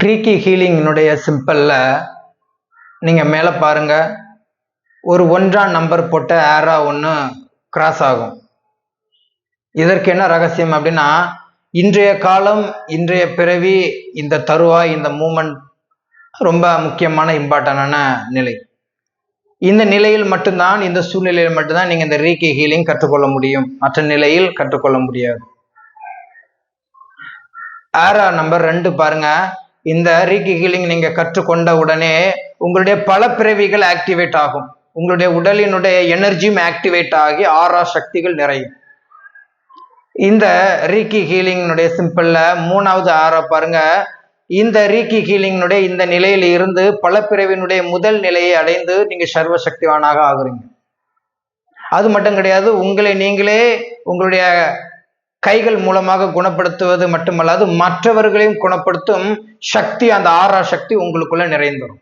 ரீக்கி ஹீலிங்கினுடைய சிம்பிளில் நீங்கள் மேலே பாருங்கள், ஒரு 1ஆம் நம்பர் போட்ட ஏரா ஒன்று கிராஸ் ஆகும். இதற்கு என்ன ரகசியம் அப்படின்னா, இன்றைய காலம், இன்றைய பிறவி, இந்த தருவாய், இந்த மூமெண்ட் ரொம்ப முக்கியமான இம்பார்ட்டண்டான நிலை. இந்த நிலையில் மட்டும்தான், இந்த சூழ்நிலையில் மட்டும்தான் நீங்கள் இந்த ரீக்கி ஹீலிங் கற்றுக்கொள்ள முடியும். மற்ற நிலையில் கற்றுக்கொள்ள முடியாது. ஏரா நம்பர் 2 பாருங்க. இந்த ரீக்கி ஹீலிங் நீங்க கற்றுக்கொண்ட உடனே உங்களுடைய பல பிறவிகள் ஆக்டிவேட் ஆகும். உங்களுடைய உடலினுடைய எனர்ஜியும் ஆக்டிவேட் ஆகி ஆறா சக்திகள் நிறையும். இந்த ரீக்கி ஹீலிங்கினுடைய சிம்பிள்ல 3வது ஆறா பாருங்க. இந்த ரீக்கி ஹீலிங்கினுடைய இந்த நிலையில இருந்து பல பிறவினுடைய முதல் நிலையை அடைந்து நீங்க சர்வ சக்திவானாக ஆகுறீங்க. அது மட்டும் கிடையாது, உங்களை நீங்களே உங்களுடைய கைகள் மூலமாக குணப்படுத்துவது மட்டுமல்லாது மற்றவர்களையும் குணப்படுத்தும் சக்தி, அந்த ஆறா சக்தி உங்களுக்குள்ள நிறைந்துடும்.